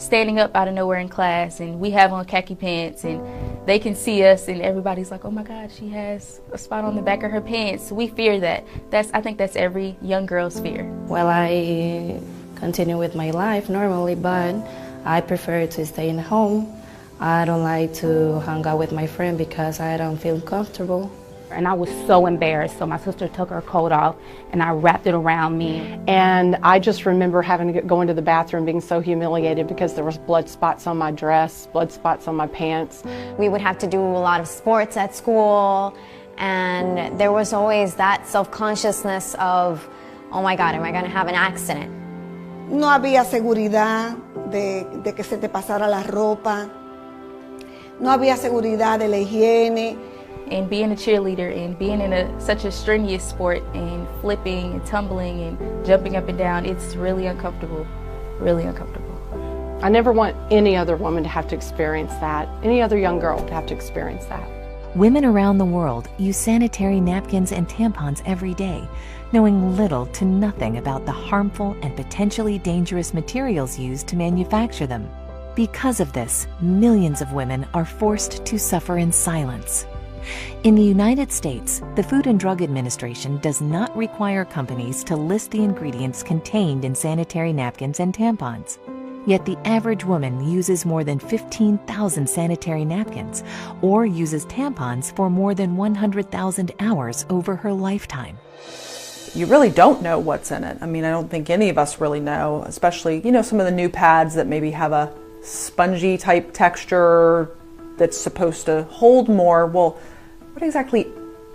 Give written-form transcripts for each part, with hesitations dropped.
standing up out of nowhere in class and we have on khaki pants and they can see us and everybody's like, oh my God, she has a spot on the back of her pants. We fear that. I think that's every young girl's fear. Well, I continue with my life normally, but I prefer to stay in home. I don't like to hang out with my friend because I don't feel comfortable. And I was so embarrassed, so my sister took her coat off and I wrapped it around me. And I just remember having to go into the bathroom being so humiliated because there was blood spots on my dress, blood spots on my pants. We would have to do a lot of sports at school, and there was always that self-consciousness of, oh my God, am I going to have an accident? No había seguridad de que se te pasara la ropa. No había seguridad de la higiene. And being a cheerleader and being in such a strenuous sport and flipping and tumbling and jumping up and down, it's really uncomfortable, really uncomfortable. I never want any other woman to have to experience that, any other young girl to have to experience that. Women around the world use sanitary napkins and tampons every day, knowing little to nothing about the harmful and potentially dangerous materials used to manufacture them. Because of this, millions of women are forced to suffer in silence. In the United States, the Food and Drug Administration does not require companies to list the ingredients contained in sanitary napkins and tampons. Yet the average woman uses more than 15,000 sanitary napkins or uses tampons for more than 100,000 hours over her lifetime. You really don't know what's in it. I mean, I don't think any of us really know, especially, some of the new pads that maybe have a spongy type texture that's supposed to hold more. Well, what exactly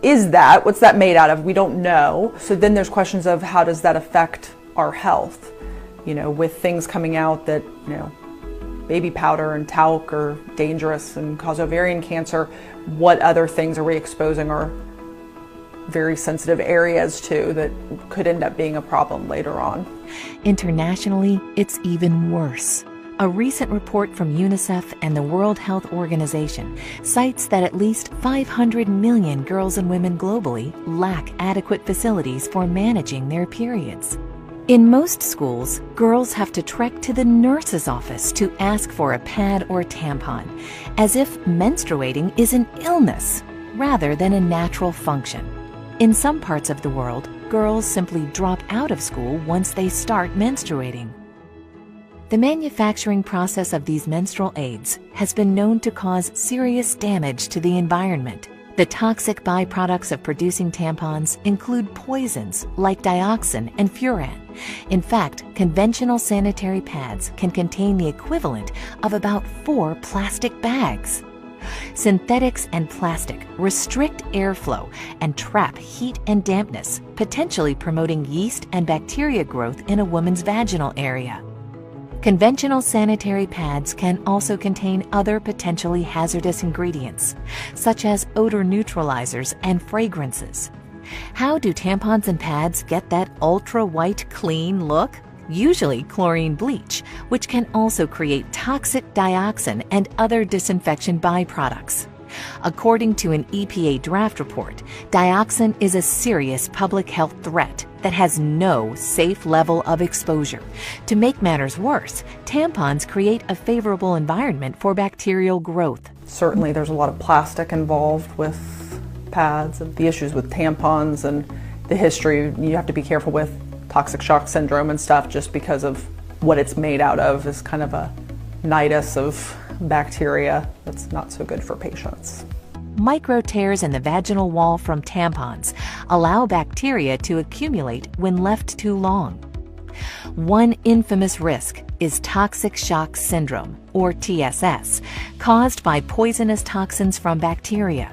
is that? What's that made out of? We don't know. So then there's questions of how does that affect our health? With things coming out that, baby powder and talc are dangerous and cause ovarian cancer, what other things are we exposing our very sensitive areas to that could end up being a problem later on? Internationally, it's even worse. A recent report from UNICEF and the World Health Organization cites that at least 500 million girls and women globally lack adequate facilities for managing their periods. In most schools, girls have to trek to the nurse's office to ask for a pad or tampon, as if menstruating is an illness rather than a natural function. In some parts of the world, girls simply drop out of school once they start menstruating. The manufacturing process of these menstrual aids has been known to cause serious damage to the environment. The toxic byproducts of producing tampons include poisons like dioxin and furan. In fact, conventional sanitary pads can contain the equivalent of about 4 plastic bags. Synthetics and plastic restrict airflow and trap heat and dampness, potentially promoting yeast and bacteria growth in a woman's vaginal area. Conventional sanitary pads can also contain other potentially hazardous ingredients, such as odor neutralizers and fragrances. How do tampons and pads get that ultra-white clean look? Usually chlorine bleach, which can also create toxic dioxin and other disinfection byproducts. According to an EPA draft report, dioxin is a serious public health threat that has no safe level of exposure. To make matters worse, tampons create a favorable environment for bacterial growth. Certainly there's a lot of plastic involved with pads and the issues with tampons and the history. You have to be careful with toxic shock syndrome and stuff just because of what it's made out of is kind of a nidus of bacteria that's not so good for patients. Micro tears in the vaginal wall from tampons allow bacteria to accumulate when left too long. One infamous risk is toxic shock syndrome, or TSS, caused by poisonous toxins from bacteria.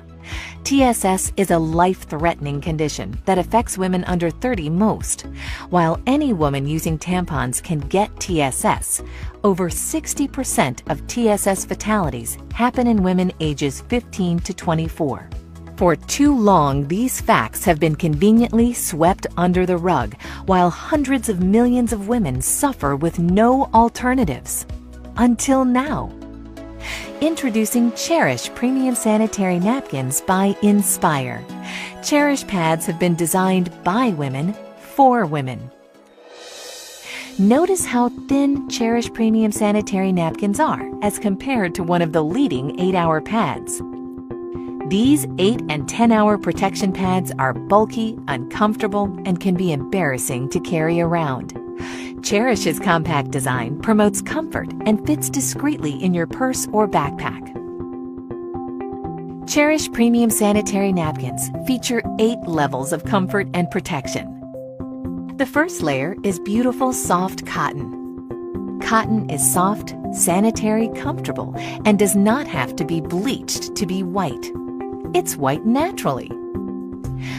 TSS is a life-threatening condition that affects women under 30 most. While any woman using tampons can get TSS, over 60% of TSS fatalities happen in women ages 15 to 24. For too long, these facts have been conveniently swept under the rug, while hundreds of millions of women suffer with no alternatives. Until now. Introducing Cherish Premium Sanitary Napkins by Nspire. Cherish pads have been designed by women for women. Notice how thin Cherish Premium Sanitary Napkins are as compared to one of the leading 8-hour pads. These 8 and 10-hour protection pads are bulky, uncomfortable, and can be embarrassing to carry around. Cherish's compact design promotes comfort and fits discreetly in your purse or backpack. Cherish Premium Sanitary Napkins feature 8 levels of comfort and protection. The first layer is beautiful soft cotton. Cotton is soft, sanitary, comfortable, and does not have to be bleached to be white. It's white naturally.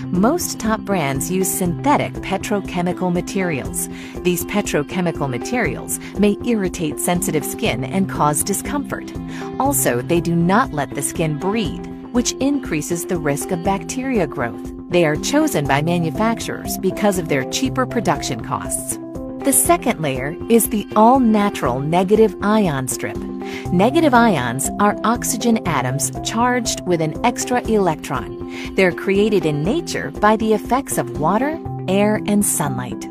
Most top brands use synthetic petrochemical materials. These petrochemical materials may irritate sensitive skin and cause discomfort. Also, they do not let the skin breathe, which increases the risk of bacteria growth. They are chosen by manufacturers because of their cheaper production costs. The second layer is the all-natural negative ion strip. Negative ions are oxygen atoms charged with an extra electron. They're created in nature by the effects of water, air, and sunlight.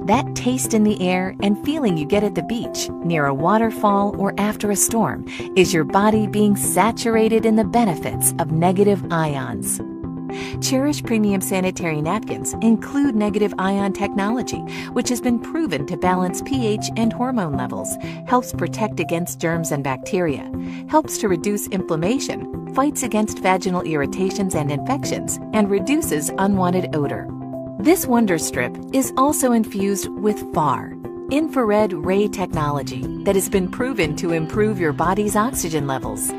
That taste in the air and feeling you get at the beach, near a waterfall, or after a storm is your body being saturated in the benefits of negative ions. Cherish Premium Sanitary Napkins include negative ion technology, which has been proven to balance pH and hormone levels, helps protect against germs and bacteria, helps to reduce inflammation, fights against vaginal irritations and infections, and reduces unwanted odor. This Wonder Strip is also infused with FAR, infrared ray technology, that has been proven to improve your body's oxygen levels,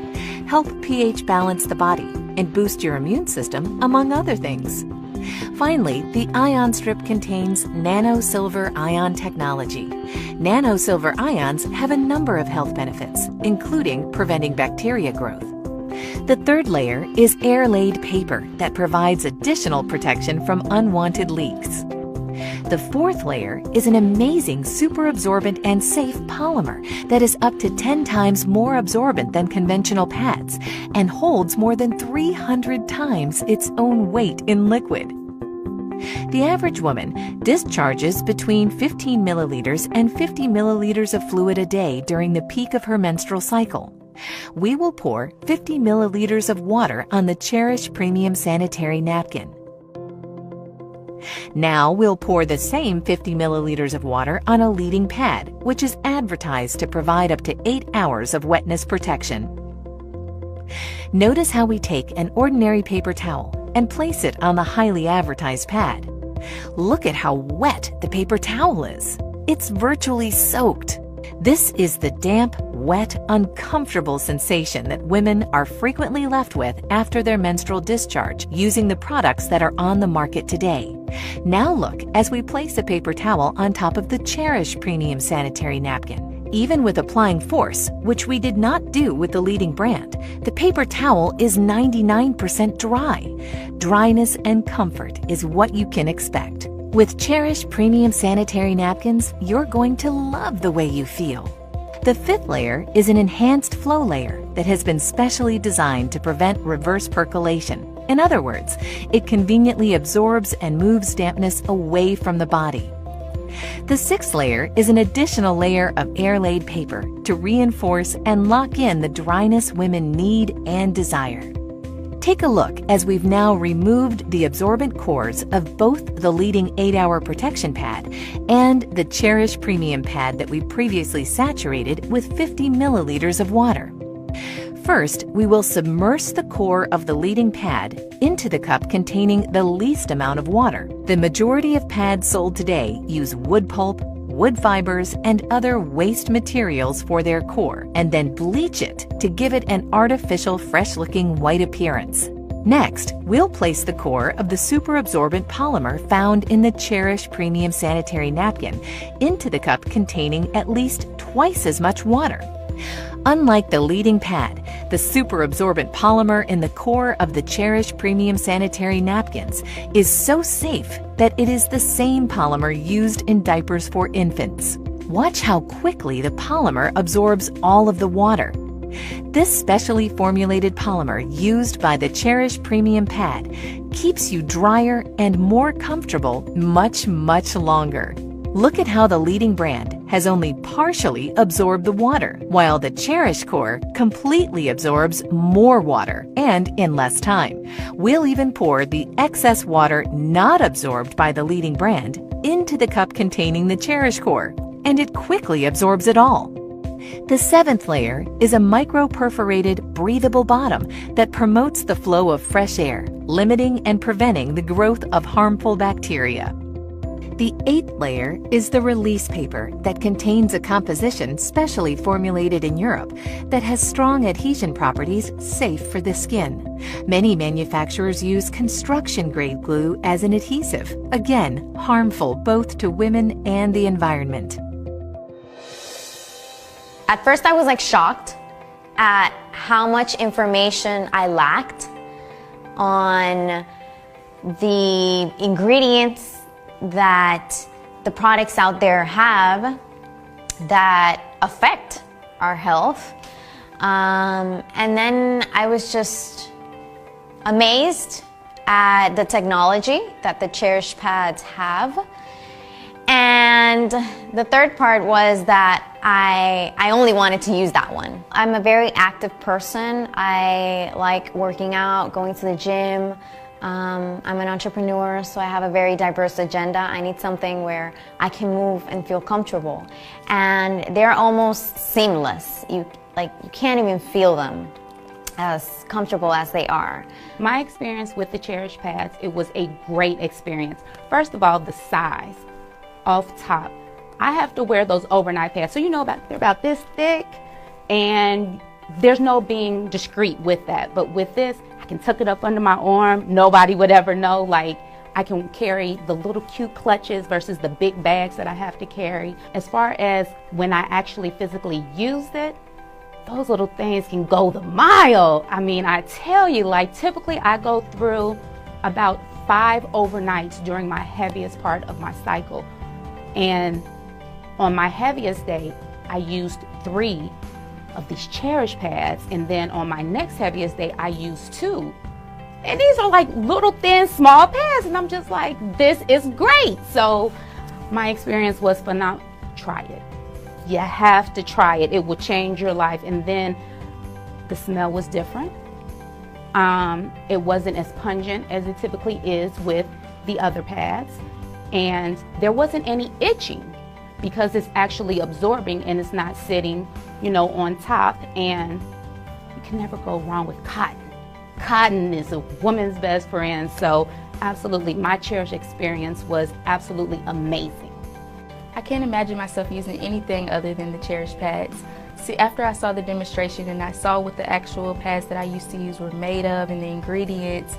help pH balance the body, and boost your immune system, among other things. Finally, the ion strip contains nano-silver ion technology. Nano-silver ions have a number of health benefits, including preventing bacteria growth. The third layer is air-laid paper that provides additional protection from unwanted leaks. The fourth layer is an amazing super absorbent and safe polymer that is up to 10 times more absorbent than conventional pads and holds more than 300 times its own weight in liquid. The average woman discharges between 15 milliliters and 50 milliliters of fluid a day during the peak of her menstrual cycle. We will pour 50 milliliters of water on the Cherish Premium Sanitary Napkin. Now we'll pour the same 50 milliliters of water on a leading pad, which is advertised to provide up to 8 hours of wetness protection. Notice how we take an ordinary paper towel and place it on the highly advertised pad. Look at how wet the paper towel is. It's virtually soaked. This is the damp, wet, uncomfortable sensation that women are frequently left with after their menstrual discharge using the products that are on the market today. Now look as we place a paper towel on top of the Cherish Premium Sanitary Napkin. Even with applying force, which we did not do with the leading brand, the paper towel is 99% dry. Dryness and comfort is what you can expect. With Cherish Premium Sanitary Napkins, you're going to love the way you feel. The fifth layer is an enhanced flow layer that has been specially designed to prevent reverse percolation. In other words, it conveniently absorbs and moves dampness away from the body. The sixth layer is an additional layer of air-laid paper to reinforce and lock in the dryness women need and desire. Take a look as we've now removed the absorbent cores of both the leading 8-hour protection pad and the Cherish Premium pad that we previously saturated with 50 milliliters of water. First, we will submerge the core of the leading pad into the cup containing the least amount of water. The majority of pads sold today use wood pulp, wood fibers, and other waste materials for their core, and then bleach it to give it an artificial, fresh-looking white appearance. Next, we'll place the core of the super absorbent polymer found in the Cherish Premium Sanitary Napkin into the cup containing at least twice as much water. Unlike the leading pad, the super absorbent polymer in the core of the Cherish Premium Sanitary Napkins is so safe that it is the same polymer used in diapers for infants. Watch how quickly the polymer absorbs all of the water. This specially formulated polymer used by the Cherish Premium pad keeps you drier and more comfortable much, much longer. Look at how the leading brand has only partially absorbed the water, while the Cherish core completely absorbs more water and in less time. We'll even pour the excess water not absorbed by the leading brand into the cup containing the Cherish core, and it quickly absorbs it all. The seventh layer is a micro-perforated, breathable bottom that promotes the flow of fresh air, limiting and preventing the growth of harmful bacteria. The eighth layer is the release paper that contains a composition specially formulated in Europe that has strong adhesion properties safe for the skin. Many manufacturers use construction-grade glue as an adhesive, again, harmful both to women and the environment. At first I was like shocked at how much information I lacked on the ingredients that the products out there have that affect our health. And then I was just amazed at the technology that the Cherish pads have. And the third part was that I only wanted to use that one. I'm a very active person. I like working out, going to the gym. I'm an entrepreneur, so I have a very diverse agenda. I need something where I can move and feel comfortable. And they're almost seamless. You can't even feel them as comfortable as they are. My experience with the Cherish pads, it was a great experience. First of all, the size off top. I have to wear those overnight pads. So they're about this thick, and there's no being discreet with that. But with this, I can tuck it up under my arm. Nobody would ever know. Like, I can carry the little cute clutches versus the big bags that I have to carry. As far as when I actually physically used it, those little things can go the mile. I mean, I tell you, like, typically I go through about 5 overnights during my heaviest part of my cycle. And on my heaviest day, I used 3 of these Cherish pads, and then on my next heaviest day, I used 2. And these are like little thin, small pads, and I'm just like, this is great. So my experience was phenomenal. Try it. You have to try it. It will change your life. And then the smell was different. It wasn't as pungent as it typically is with the other pads. And there wasn't any itching because it's actually absorbing and it's not sitting, on top. And you can never go wrong with cotton. Cotton is a woman's best friend. So absolutely, my Cherish experience was absolutely amazing. I can't imagine myself using anything other than the Cherish pads. See, after I saw the demonstration and I saw what the actual pads that I used to use were made of and the ingredients,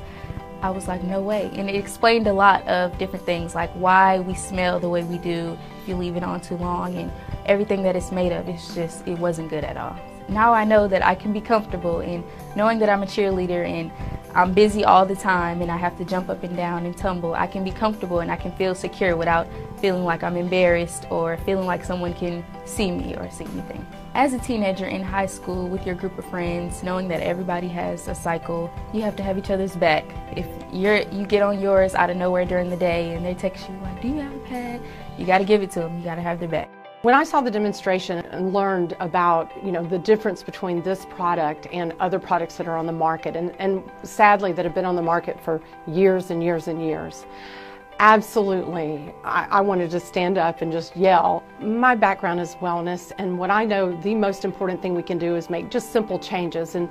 I was like, no way. And it explained a lot of different things, like why we smell the way we do if you leave it on too long, and everything that it's made of. It wasn't good at all. Now I know that I can be comfortable in knowing that I'm a cheerleader and I'm busy all the time and I have to jump up and down and tumble. I can be comfortable and I can feel secure without feeling like I'm embarrassed or feeling like someone can see me or see anything. As a teenager in high school with your group of friends, knowing that everybody has a cycle, you have to have each other's back. If you get on yours out of nowhere during the day and they text you like, do you have a pad? You got to give it to them. You got to have their back. When I saw the demonstration and learned about, the difference between this product and other products that are on the market, and sadly that have been on the market for years and years and years, absolutely, I wanted to stand up and just yell. My background is wellness, and what I know the most important thing we can do is make just simple changes, and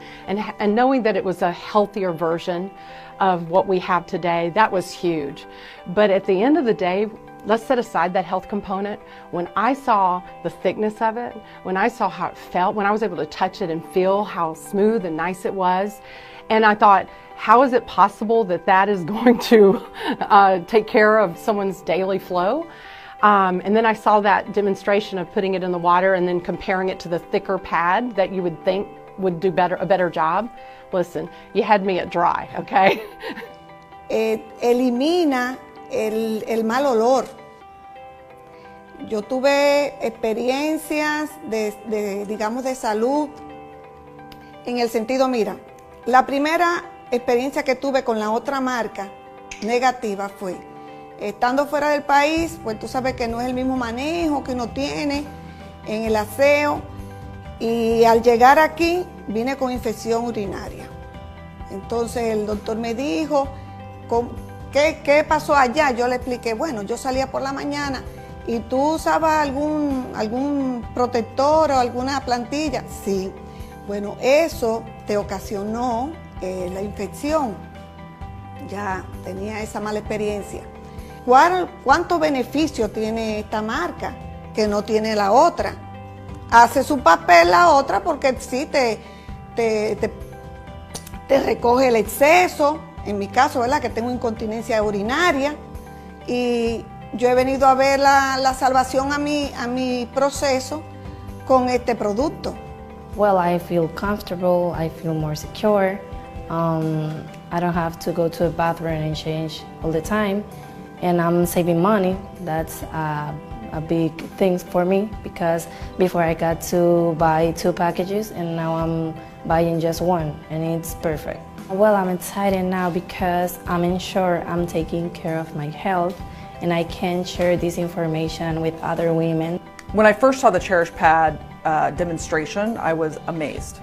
knowing that it was a healthier version of what we have today, that was huge. But at the end of the day, let's set aside that health component. When I saw the thickness of it, when I saw how it felt, when I was able to touch it and feel how smooth and nice it was, and I thought, how is it possible that that is going to take care of someone's daily flow? And then I saw that demonstration of putting it in the water and then comparing it to the thicker pad that you would think would do a better job. Listen, you had me at dry, okay? Elimina el mal olor. Yo tuve experiencias digamos, de salud en el sentido, mira, la primera experiencia que tuve con la otra marca negativa fue Estando fuera del país, pues tú sabes que no es el mismo manejo que uno tiene en el aseo. Y al llegar aquí, vine con infección urinaria. Entonces el doctor me dijo, ¿qué pasó allá? Yo le expliqué, bueno, yo salía por la mañana y tú usabas algún protector o alguna plantilla. Sí, bueno, eso te ocasionó la infección. Ya tenía esa mala experiencia. ¿Cuántos beneficios tiene esta marca que no tiene la otra? Hace su papel la otra porque sí te recoge el exceso, en mi caso, ¿verdad? Que tengo incontinencia urinaria, y yo he venido a ver la salvación a mi proceso con este producto. Well, I feel comfortable, I feel more secure. I don't have to go to a bathroom and change all the time, and I'm saving money. That's a big thing for me, because before I got to buy 2 packages and now I'm buying just 1, and it's perfect. Well, I'm excited now because I'm sure I'm taking care of my health and I can share this information with other women. When I first saw the Cherish pad demonstration, I was amazed.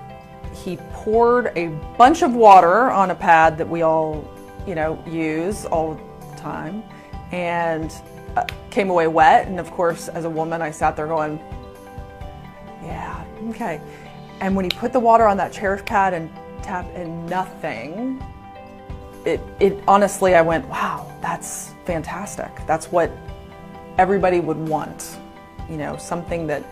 He poured a bunch of water on a pad that we all, use all the time, and came away wet. And of course, as a woman, I sat there going, yeah, okay. And when he put the water on that Cherish pad and tapped and nothing, it honestly, I went, wow, that's fantastic. That's what everybody would want. Something that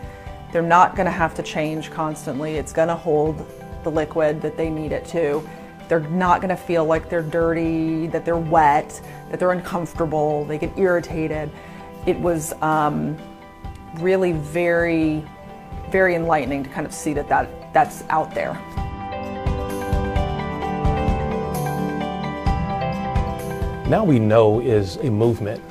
they're not gonna have to change constantly. It's gonna hold the liquid that they need it to. They're not gonna feel like they're dirty, that they're wet, that they're uncomfortable, they get irritated. It was really very, very enlightening to kind of see that's out there. Now We Know is a movement.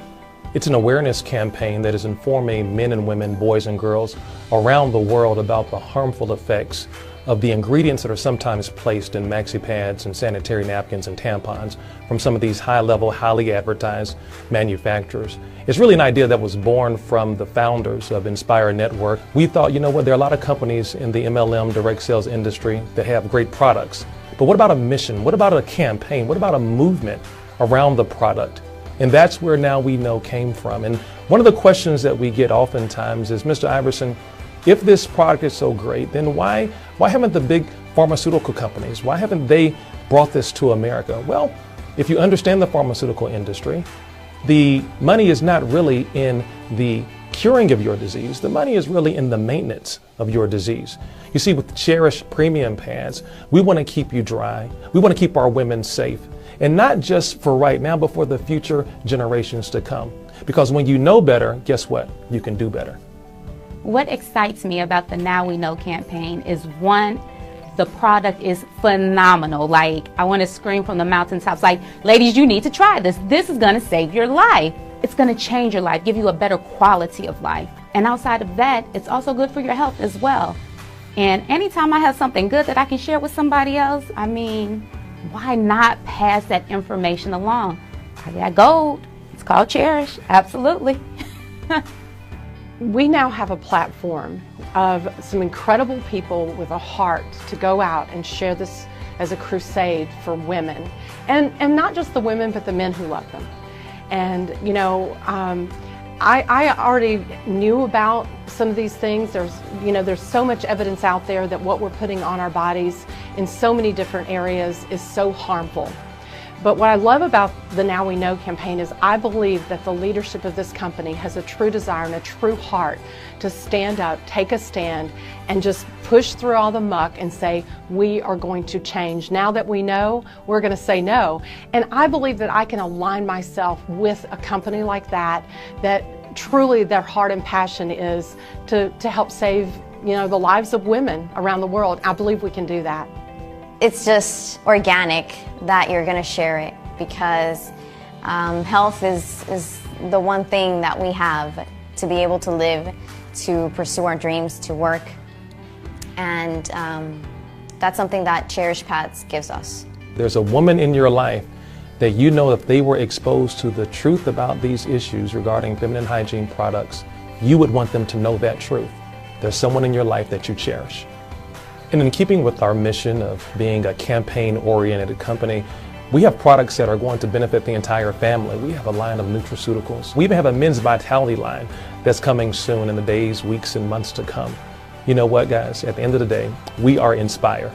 It's an awareness campaign that is informing men and women, boys and girls around the world about the harmful effects of the ingredients that are sometimes placed in maxi pads and sanitary napkins and tampons from some of these high-level, highly advertised manufacturers. It's really an idea that was born from the founders of Nspire Network. We thought, there are a lot of companies in the MLM direct sales industry that have great products. But what about a mission? What about a campaign? What about a movement around the product? And that's where Now We Know came from. And one of the questions that we get oftentimes is, Mr. Iverson, if this product is so great, then why haven't the big pharmaceutical companies, why haven't they brought this to America? Well, if you understand the pharmaceutical industry, the money is not really in the curing of your disease. The money is really in the maintenance of your disease. You see, with Cherish premium pads, we want to keep you dry. We want to keep our women safe. And not just for right now, but for the future generations to come. Because when you know better, guess what? You can do better. What excites me about the Now We Know campaign is, one, the product is phenomenal. Like, I want to scream from the mountaintops, like, ladies, you need to try this. This is going to save your life. It's going to change your life, give you a better quality of life. And outside of that, it's also good for your health as well. And anytime I have something good that I can share with somebody else, I mean, why not pass that information along? I got gold. It's called Cherish. Absolutely. We now have a platform of some incredible people with a heart to go out and share this as a crusade for women. And not just the women, but the men who love them. And, I already knew about some of these things. There's so much evidence out there that what we're putting on our bodies in so many different areas is so harmful. But what I love about the Now We Know campaign is I believe that the leadership of this company has a true desire and a true heart to stand up, take a stand, and just push through all the muck and say, we are going to change. Now that we know, we're going to say no. And I believe that I can align myself with a company like that truly their heart and passion is to help save, the lives of women around the world. I believe we can do that. It's just organic that you're going to share it, because health is the one thing that we have to be able to live, to pursue our dreams, to work. And that's something that Cherish Pads gives us. There's a woman in your life that you know if they were exposed to the truth about these issues regarding feminine hygiene products, you would want them to know that truth. There's someone in your life that you cherish. And in keeping with our mission of being a campaign-oriented company, we have products that are going to benefit the entire family. We have a line of nutraceuticals. We even have a men's vitality line that's coming soon in the days, weeks, and months to come. You know what, guys? At the end of the day, we are Nspire.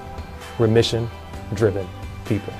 We're mission-driven people.